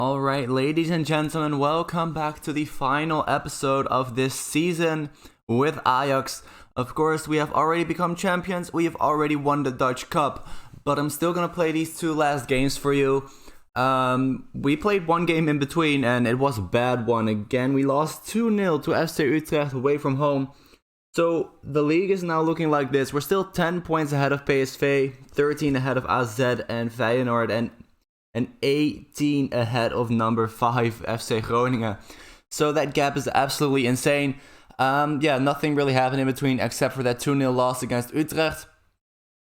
Alright, ladies and gentlemen, welcome back to the final episode of this season with Ajax. Of course, we have already become champions, we have already won the Dutch Cup, but I'm still gonna play these two last games for you. We played one game in between and it was a bad one. Again, we lost 2-0 to FC Utrecht away from home. So the league is now looking like this. We're still 10 points ahead of PSV, 13 ahead of AZ and Feyenoord, and 18 ahead of number 5 FC Groningen. So that gap is absolutely insane. Nothing really happened in between except for that 2-0 loss against Utrecht.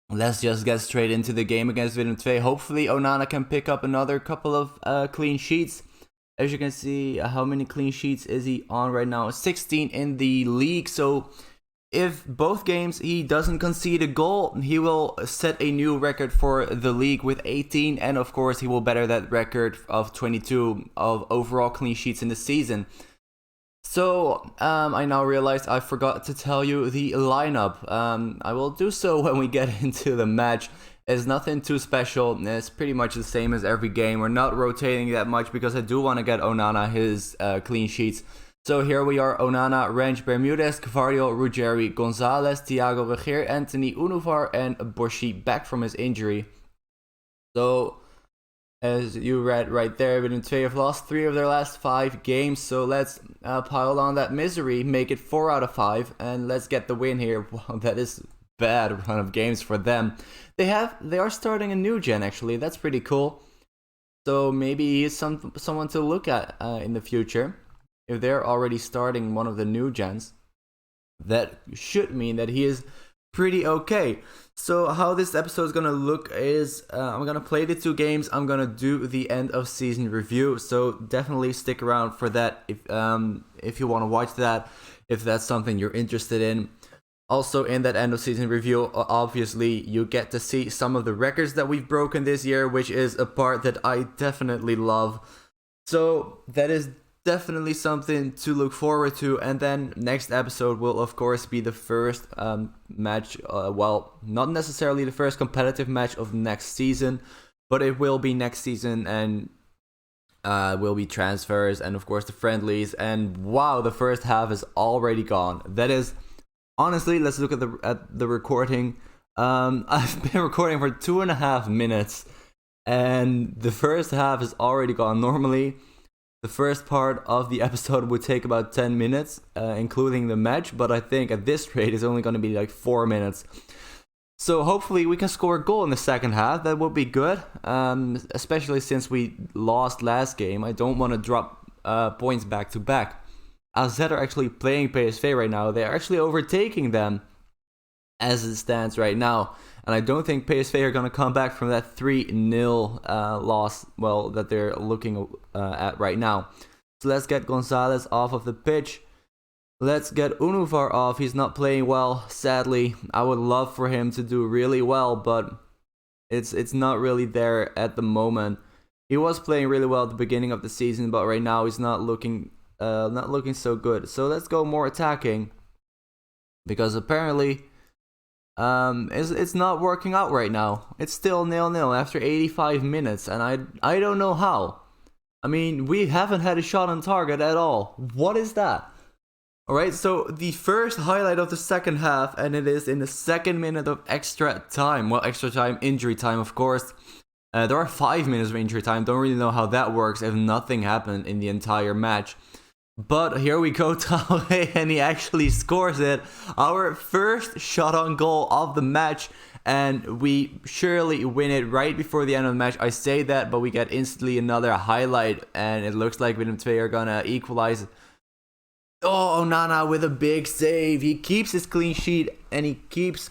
Let's just get straight into the game against Willem II. Hopefully Onana can pick up another couple of clean sheets. As you can see, how many clean sheets is he on right now? 16 in the league. So if both games he doesn't concede a goal, he will set a new record for the league with 18. And of course, he will better that record of 22 of overall clean sheets in the season. So, I now realized I forgot to tell you the lineup. I will do so when we get into the match. It's nothing too special. It's pretty much the same as every game. We're not rotating that much because I do want to get Onana his clean sheets. So here we are: Onana, Range, Bermudez, Cavardio, Ruggeri, Gonzalez, Thiago Regier, Anthony Unufar, and Borshi back from his injury. So, as you read right there, Willem II have lost 3 of their last 5 games. So let's pile on that misery, make it 4 out of 5, and let's get the win here. Wow, that is bad run of games for them. They are starting a new gen actually. That's pretty cool. So maybe he's someone to look at in the future. If they're already starting one of the new gens, that should mean that he is pretty okay. So how this episode is gonna look is I'm gonna play the 2 games. I'm gonna do the end of season review. So definitely stick around for that if you want to watch that, if that's something you're interested in. Also, in that end of season review, obviously you get to see some of the records that we've broken this year, which is a part that I definitely love. So that is definitely something to look forward to. And then next episode will of course be the first match, not necessarily the first competitive match of next season, but it will be next season, and will be transfers and of course the friendlies. And wow, the first half is already gone. That is, honestly, let's look at the recording. I've been recording for 2.5 minutes and the first half is already gone. Normally the first part of the episode would take about 10 minutes, including the match, but I think at this rate it's only going to be like 4 minutes. So hopefully we can score a goal in the second half. That would be good, especially since we lost last game. I don't want to drop points back to back. AZ are actually playing PSV right now. They're actually overtaking them as it stands right now. And I don't think PSV are going to come back from that 3-0 loss, that they're looking at right now. So let's get Gonzalez off of the pitch. Let's get Unufar off. He's not playing well, sadly. I would love for him to do really well, but it's not really there at the moment. He was playing really well at the beginning of the season, but right now he's not looking so good. So let's go more attacking, because apparently it's not working out right now. It's still 0-0 after 85 minutes, and I don't know how. I mean, we haven't had a shot on target at all. What is that? Alright, so the first highlight of the second half, and it is in the 2nd minute of extra time. Well, extra time, injury time, of course. There are 5 minutes of injury time. Don't really know how that works if nothing happened in the entire match. But here we go, Traoré, and he actually scores it. Our first shot on goal of the match, and we surely win it right before the end of the match. I say that, but we get instantly another highlight, and it looks like Willem II are gonna equalize. Oh, Onana with a big save. He keeps his clean sheet, and he keeps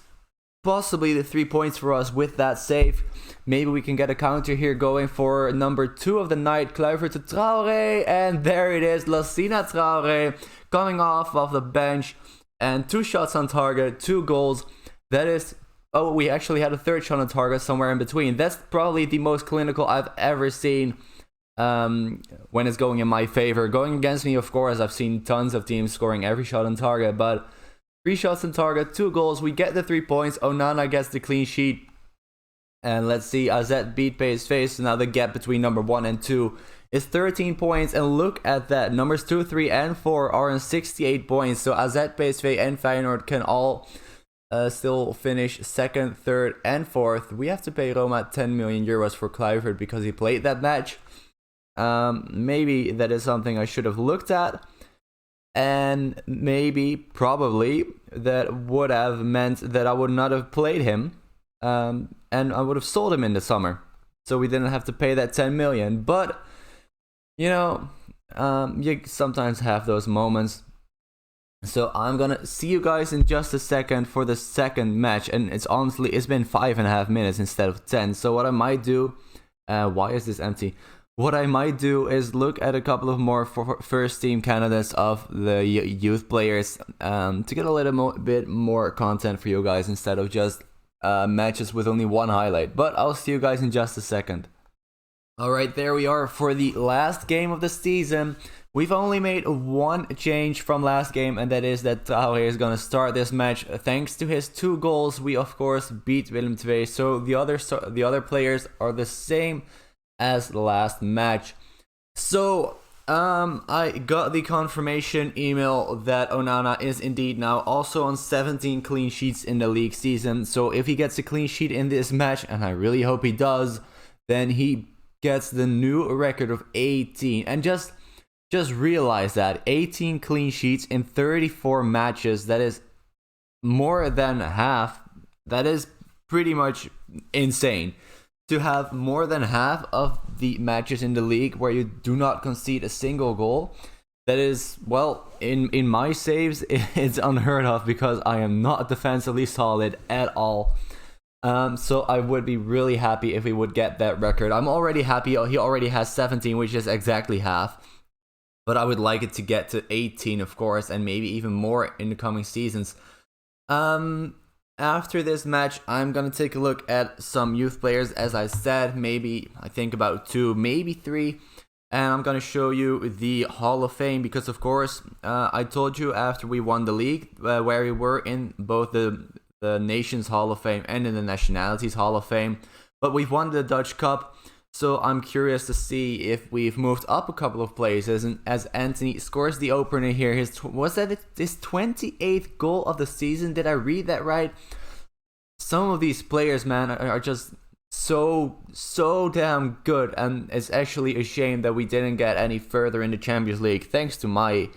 possibly the 3 points for us with that save. Maybe we can get a counter here going for number 2 of the night, Kluivert to Traoré, and there it is, Lassina Traoré coming off of the bench, and 2 shots on target, 2 goals. That is, oh, we actually had a 3rd shot on target somewhere in between. That's probably the most clinical I've ever seen when it's going in my favor. Going against me, of course, I've seen tons of teams scoring every shot on target, but 3 shots on target, 2 goals. We get the 3 points. Onana gets the clean sheet. And let's see, AZ beat PSV, so now the gap between number 1 and 2 is 13 points, and look at that. Numbers 2, 3, and 4 are on 68 points, so AZ, PSV, and Feyenoord can all still finish 2nd, 3rd, and 4th. We have to pay Roma 10 million euros for Kluivert because he played that match. Maybe that is something I should have looked at. And maybe, probably, that would have meant that I would not have played him. And I would have sold him in the summer. So we didn't have to pay that 10 million. But, you sometimes have those moments. So I'm gonna see you guys in just a second for the second match. And it's been 5.5 minutes instead of 10. So what I might do... why is this empty? What I might do is look at a couple of more first team candidates of the youth players to get a little bit more content for you guys instead of just matches with only one highlight. But I'll see you guys in just a second. Alright, there we are for the last game of the season. We've only made one change from last game, and that is that Traoré is going to start this match. Thanks to his 2 goals, we of course beat Willem II, so the other players are the same as the last match. So I got the confirmation email that Onana is indeed now also on 17 clean sheets in the league season. So if he gets a clean sheet in this match, and I really hope he does, then he gets the new record of 18. And just realize that 18 clean sheets in 34 matches, that is more than half. That is pretty much insane. To have more than half of the matches in the league where you do not concede a single goal, that is, well, in my saves, it's unheard of because I am not defensively solid at all. So I would be really happy if we would get that record. I'm already happy he already has 17, which is exactly half. But I would like it to get to 18, of course, and maybe even more in the coming seasons. After this match, I'm going to take a look at some youth players, as I said, I think about 2, maybe 3, and I'm going to show you the Hall of Fame, because of course, I told you after we won the league, where we were in both the Nations Hall of Fame and in the Nationalities Hall of Fame, but we've won the Dutch Cup, so I'm curious to see if we've moved up a couple of places. And as Anthony scores the opener here, was that his 28th goal of the season? Did I read that right? Some of these players, man, are just so damn good, and it's actually a shame that we didn't get any further in the Champions League thanks to my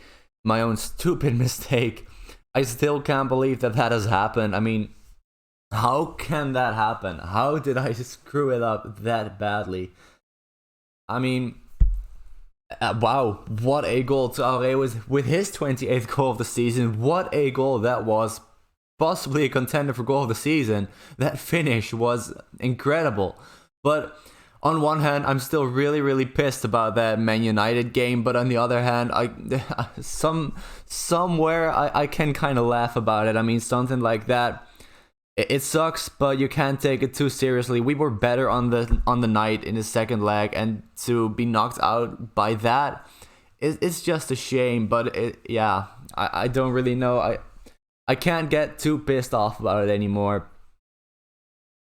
own stupid mistake. I still can't believe that has happened. I mean, how can that happen? How did I screw it up that badly? I mean, wow, what a goal Traoré was with his 28th goal of the season. What a goal that was. Possibly a contender for goal of the season. That finish was incredible. But on one hand, I'm still really pissed about that Man United game. But on the other hand, somewhere I can kind of laugh about it. I mean, something like that. It sucks, but you can't take it too seriously. We were better on the night in the second leg, and to be knocked out by that, it's just a shame. But I don't really know. I can't get too pissed off about it anymore.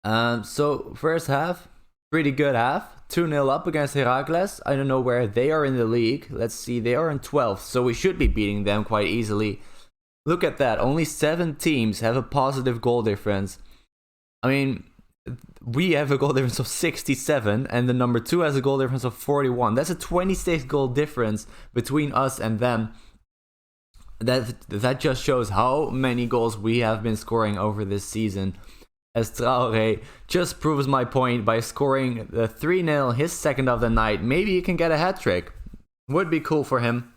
So first half, pretty good half. 2-0 up against Heracles. I don't know where they are in the league. Let's see, they are in 12th, so we should be beating them quite easily. Look at that, only 7 teams have a positive goal difference. I mean, we have a goal difference of 67, and the number 2 has a goal difference of 41. That's a 26 goal difference between us and them. That just shows how many goals we have been scoring over this season. As Traoré just proves my point by scoring the 3-0, his second of the night. Maybe he can get a hat-trick. Would be cool for him.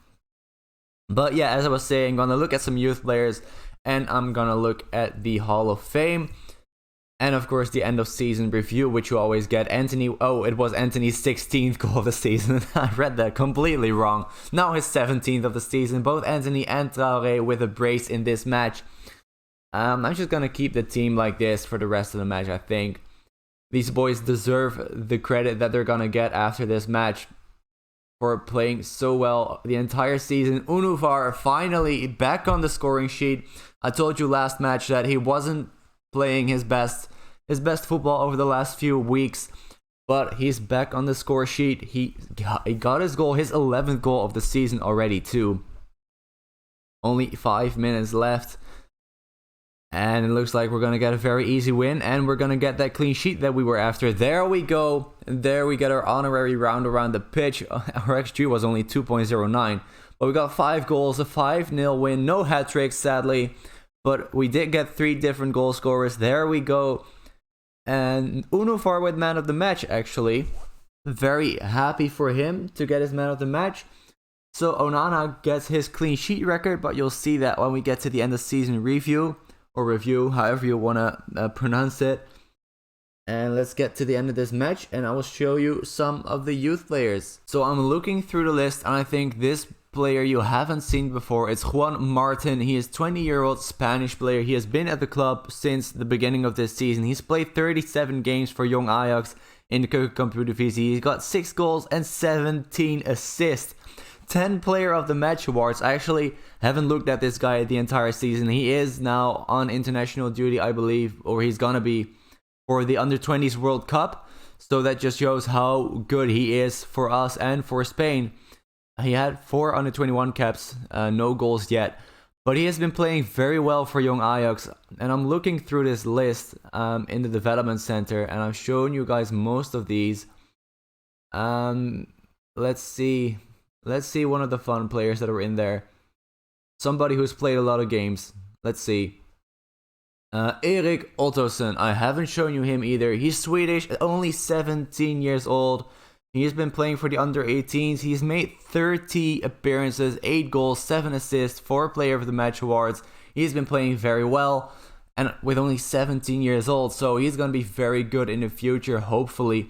But yeah, as I was saying, I'm going to look at some youth players, and I'm going to look at the Hall of Fame. And of course, the end of season review, which you always get. It was Anthony's 16th goal of the season. I read that completely wrong. Now his 17th of the season. Both Anthony and Traoré with a brace in this match. I'm just going to keep the team like this for the rest of the match, I think. These boys deserve the credit that they're going to get after this match for playing so well the entire season. Unufar finally back on the scoring sheet. I told you last match that he wasn't playing his best football over the last few weeks. but he's back on the score sheet. He got his goal, his 11th goal of the season already too. Only 5 minutes left. And it looks like we're going to get a very easy win. And we're going to get that clean sheet that we were after. There we go. And there we get our honorary round around the pitch. Our XG was only 2.09. But we got 5 goals, a 5-0 win. No hat-tricks, sadly. But we did get 3 different goal scorers. There we go. And Unufar with man of the match, actually. Very happy for him to get his man of the match. So Onana gets his clean sheet record. But you'll see that when we get to the end of season review. Or review, however you want to pronounce it. And let's get to the end of this match, and I will show you some of the youth players. So I'm looking through the list, and I think this player you haven't seen before. It's Juan Martin. He is 20-year-old Spanish player. He has been at the club since the beginning of this season. He's played 37 games for Young Ajax in the Keukenkampioen-divisie. He's got 6 goals and 17 assists. 10 player of the match awards. I actually haven't looked at this guy the entire season. He is now on international duty, I believe, or he's gonna be for the under-20s World Cup. So that just shows how good he is for us and for Spain. He had 4 under-21 caps, no goals yet, but he has been playing very well for Young Ajax. And I'm looking through this list in the development center, and I'm showing you guys most of these. Let's see one of the fun players that are in there. Somebody who's played a lot of games. Let's see. Erik Ottosson. I haven't shown you him either. He's Swedish, only 17 years old. He's been playing for the under-18s. He's made 30 appearances, 8 goals, 7 assists, 4 player of the match awards. He's been playing very well, and with only 17 years old, so he's going to be very good in the future, hopefully.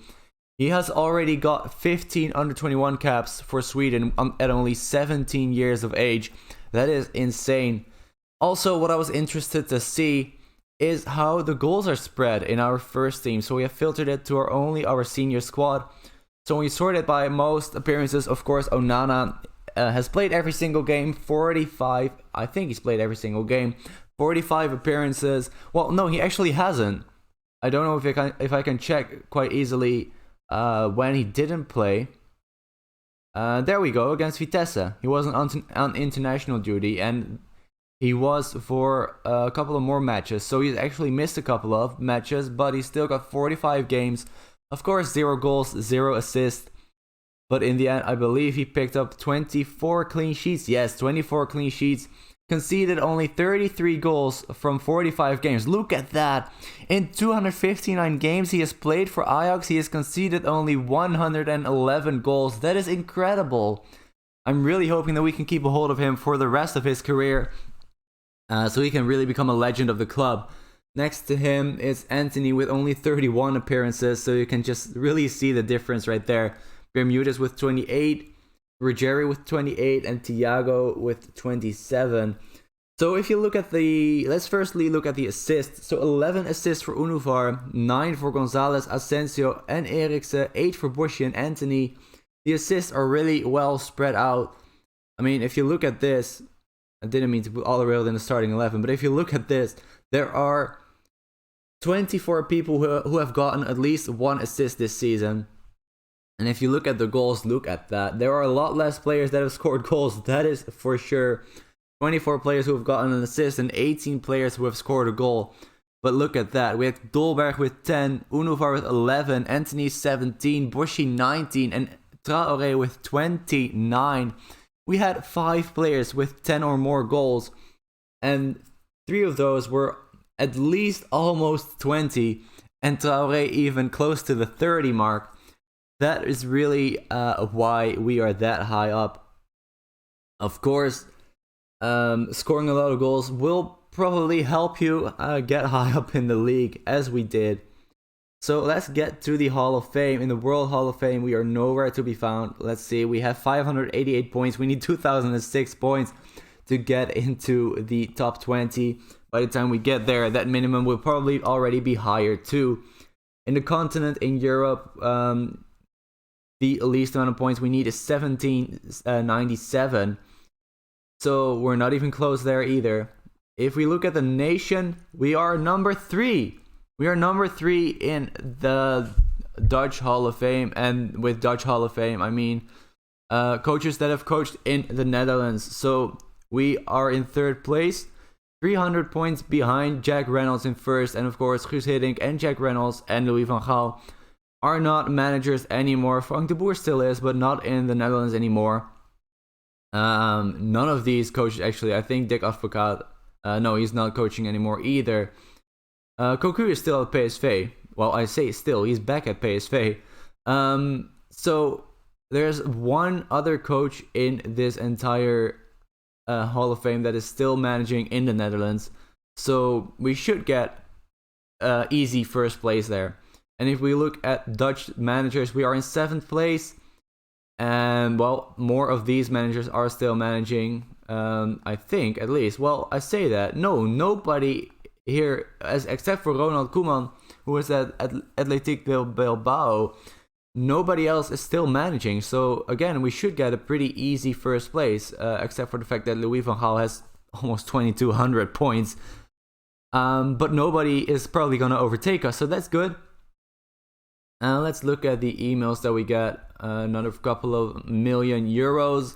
He has already got 15 under-21 caps for Sweden at only 17 years of age. That is insane. Also, what I was interested to see is how the goals are spread in our first team. So we have filtered it to our senior squad. So when you sort it by most appearances, of course, Onana has played every single game. 45, I think he's played every single game. 45 appearances. Well, no, he actually hasn't. I don't know if I can check quite easily when he didn't play. There we go, against Vitesse. He wasn't on international duty, and he was for a couple of more matches. So he's actually missed a couple of matches, but he still got 45 games. Of course, 0 goals, 0 assists. But in the end, I believe he picked up 24 clean sheets. Yes, 24 clean sheets. Conceded only 33 goals from 45 games. Look at that. In 259 games he has played for Ajax, he has conceded only 111 goals. That is incredible. I'm really hoping that we can keep a hold of him for the rest of his career, so he can really become a legend of the club. Next to him is Anthony with only 31 appearances, so you can just really see the difference right there. Bermudez with 28. Ruggieri with 28 and Thiago with 27. So if you look at let's firstly look at the assists. So 11 assists for Unufar, 9 for Gonzalez, Asensio and Eriksen, 8 for Bushi and Anthony. The assists are really well spread out. I mean, if you look at this, I didn't mean to put Alderweireld in the starting 11, but if you look at this, there are 24 people who have gotten at least 1 assist this season. And if you look at the goals, look at that. There are a lot less players that have scored goals, that is for sure. 24 players who have gotten an assist and 18 players who have scored a goal. But look at that. We have Dolberg with 10, Unufar with 11, Anthony 17, Bushi 19, and Traoré with 29. We had 5 players with 10 or more goals, and 3 of those were at least almost 20, and Traoré even close to the 30 mark. That is really why we are that high up. Of course, scoring a lot of goals will probably help you get high up in the league, as we did. So let's get to the Hall of Fame. In the World Hall of Fame, we are nowhere to be found. Let's see, we have 588 points. We need 2006 points to get into the top 20. By the time we get there, that minimum will probably already be higher too. In the continent, in Europe, the least amount of points we need is 1797. So we're not even close there either. If we look at the nation, we are number 3. We are number 3 in the Dutch Hall of Fame, and with Dutch Hall of Fame, I mean coaches that have coached in the Netherlands. So we are in third place, 300 points behind Jack Reynolds in first, and of course Guus Hiddink and Jack Reynolds and Louis van Gaal are not managers anymore. Frank de Boer still is, but not in the Netherlands anymore. None of these coaches actually. I think Dick Advocaat, no, he's not coaching anymore either. Cocu is still at PSV. Well, I say still, he's back at PSV. So there's one other coach in this entire Hall of Fame that is still managing in the Netherlands. So we should get easy first place there. And if we look at Dutch managers, we are in 7th place. And, well, more of these managers are still managing, I think, at least. Well, I say that. No, nobody here, except for Ronald Koeman, who is at Athletic Bilbao, nobody else is still managing. So, again, we should get a pretty easy first place, except for the fact that Louis van Gaal has almost 2,200 points. But nobody is probably going to overtake us, so that's good. Let's look at the emails that we got. Another couple of million euros.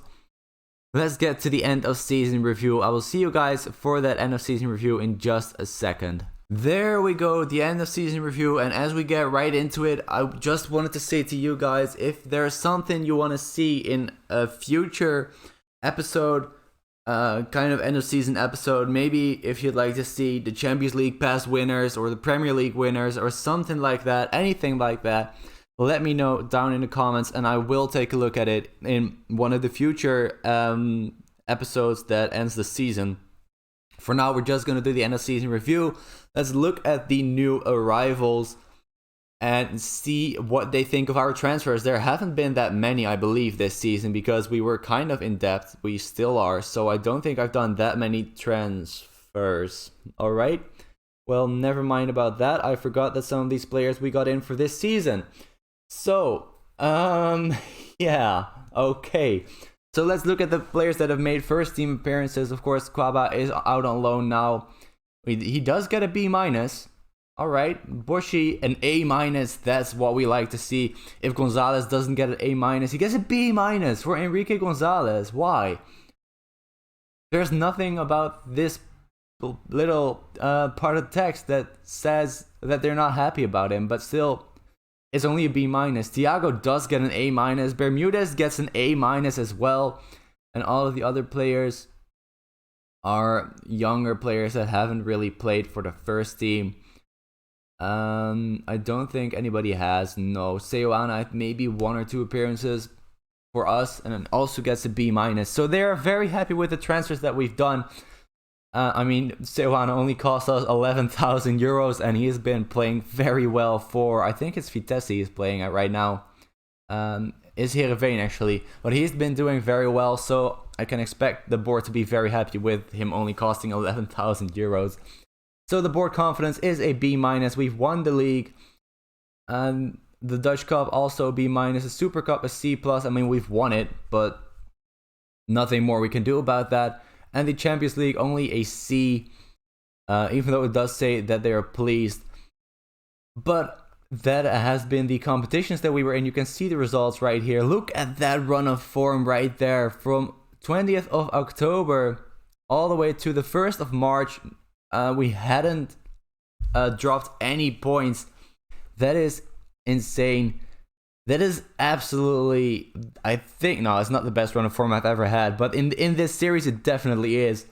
Let's get to the end of season review. I will see you guys for that end of season review in just a second. There we go, the end of season review. And as we get right into it, I just wanted to say to you guys, if there's something you want to see in a future episode, kind of end of season episode, maybe if you'd like to see the Champions League past winners or the Premier League winners or something like that, anything like that, let me know down in the comments and I will take a look at it in one of the future episodes that ends the season. For now, we're just going to do the end of season review. Let's look at the new arrivals and see what they think of our transfers. There haven't been that many, I believe, this season because we were kind of in depth. We still are, so I don't think I've done that many transfers. Alright, well, never mind about that. I forgot that some of these players we got in for this season. So, yeah, okay. So let's look at the players that have made first team appearances. Of course, Kwaba is out on loan now. He does get a B-. Alright, Boshi, an A-. That's what we like to see. If Gonzalez doesn't get an A-, he gets a B- for Enrique Gonzalez. Why? There's nothing about this little part of the text that says that they're not happy about him, but still, it's only a B-. Thiago does get an A-. Bermudez gets an A- as well. And all of the other players are younger players that haven't really played for the first team. I don't think anybody has. No, Seoane maybe 1 or 2 appearances for us, and then also gets a B-. So they're very happy with the transfers that we've done. I mean, Seoane only cost us 11,000 euros, and he has been playing very well for, I think it's Vitesse he's playing at right now. Is Heerenveen actually, but he's been doing very well, so I can expect the board to be very happy with him only costing 11,000 euros. So the board confidence is a B-. We've won the league. And the Dutch Cup also a B-. The Super Cup a C+. I mean, we've won it, but nothing more we can do about that. And the Champions League only a C, even though it does say that they are pleased. But that has been the competitions that we were in. You can see the results right here. Look at that run of form right there. From 20th of October all the way to the 1st of March. We hadn't dropped any points. That is insane. That is absolutely, I think, no, it's not the best run of form I've ever had, but in this series it definitely is.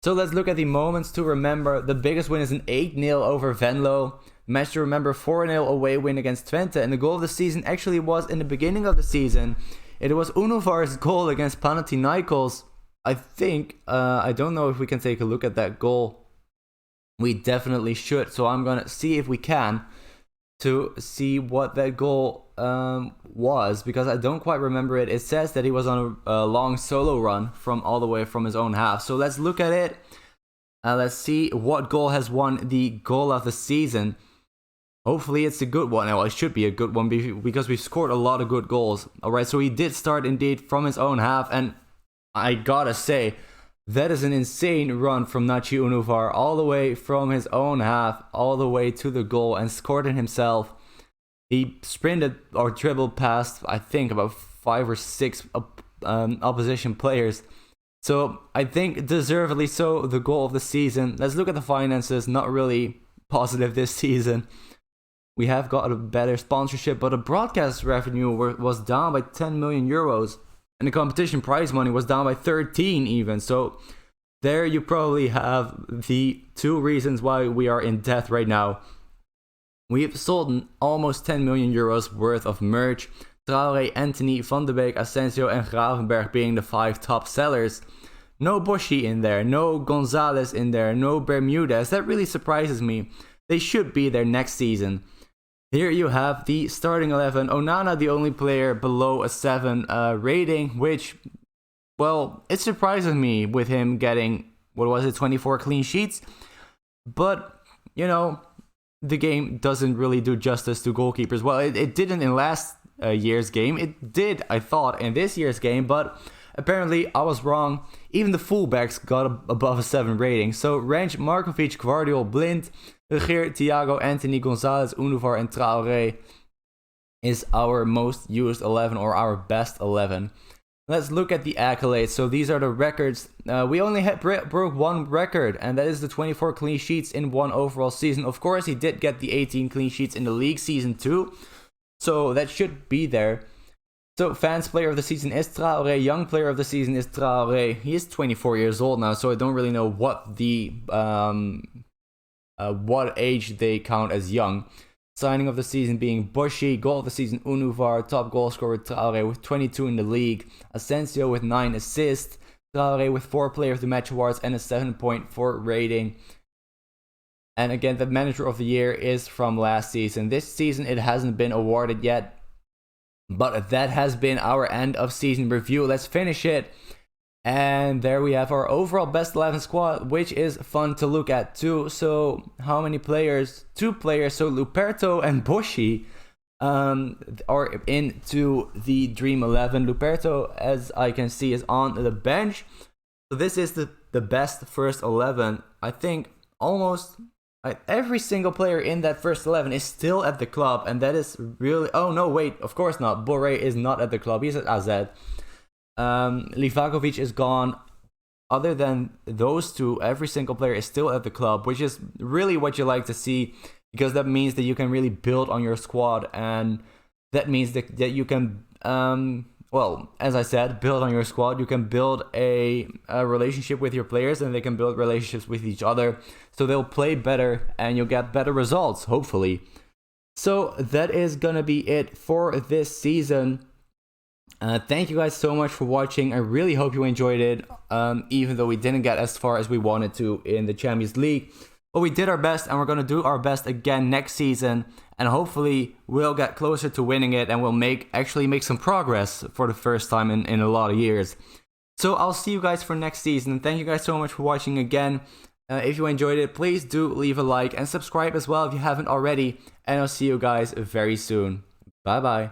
So let's look at the moments to remember. The biggest win is an 8-0 over Venlo. Match to remember, 4-0 away win against Twente. And the goal of the season actually was in the beginning of the season. It was Unufar's goal against Panathinaikos. I think, I don't know if we can take a look at that goal. We definitely should, so I'm gonna see if we can to see what that goal was, because I don't quite remember it. It says that he was on a long solo run from all the way from his own half. So let's look at it. Let's see what goal has won the goal of the season. Hopefully it's a good one. Well, it should be a good one because we've scored a lot of good goals. Alright, so he did start indeed from his own half, and I gotta say, that is an insane run from Nachi Unufar, all the way from his own half, all the way to the goal, and scored it himself. He sprinted or dribbled past, I think, about 5 or 6 opposition players. So I think deservedly so, the goal of the season. Let's look at the finances. Not really positive this season. We have got a better sponsorship, but the broadcast revenue was down by 10 million euros. And the competition prize money was down by 13 even. So there you probably have the 2 reasons why we are in debt right now. We've sold almost 10 million euros worth of merch. Traoré, Antony, Van de Beek, Asensio and Gravenberg being the 5 top sellers. No Boschi in there, no Gonzalez in there, no Bermudez. That really surprises me. They should be there next season. Here you have the starting 11. Onana, the only player below a 7 rating, which, well, it surprises me with him getting, 24 clean sheets. But, the game doesn't really do justice to goalkeepers. Well, it didn't in last year's game. It did, I thought, in this year's game, but apparently I was wrong. Even the fullbacks got above a 7 rating. So Range, Markovic, Gvardiol, Blind, Regeer, Thiago, Antony, Gonzalez, Unufar and Traoré is our most used 11 or our best 11. Let's look at the accolades. So these are the records. We only broke 1 record, and that is the 24 clean sheets in 1 overall season. Of course, he did get the 18 clean sheets in the league season too, so that should be there. So fans player of the season is Traoré. Young player of the season is Traoré. He is 24 years old now, so I don't really know what the what age they count as young. Signing of the season being Boschi, goal of the season Unufar, top goal scorer Traoré with 22 in the league, Asensio with 9 assists, Traoré with 4 player of the match awards and a 7.4 rating. And again, the manager of the year is from last season. This season it hasn't been awarded yet, but that has been our end of season review. Let's finish it. And there we have our overall best 11 squad, which is fun to look at too. So how many players? 2 players. So Luperto and Boschi are into the Dream 11. Luperto, as I can see, is on the bench. So this is the best first 11. I think almost every single player in that first 11 is still at the club. And that is really... Oh, no, wait. Of course not. Borré is not at the club. He's at AZ. Livakovic is gone. Other than those 2, every single player is still at the club, which is really what you like to see, because that means that you can really build on your squad, and that means that you can, as I said, build on your squad. You can build a relationship with your players, and they can build relationships with each other, so they'll play better, and you'll get better results, hopefully. So that is gonna be it for this season. Thank you guys so much for watching. I really hope you enjoyed it, even though we didn't get as far as we wanted to in the Champions League. But we did our best, and we're going to do our best again next season. And hopefully we'll get closer to winning it, and we'll actually make some progress for the first time in a lot of years. So I'll see you guys for next season. Thank you guys so much for watching again. If you enjoyed it, please do leave a like and subscribe as well if you haven't already. And I'll see you guys very soon. Bye bye.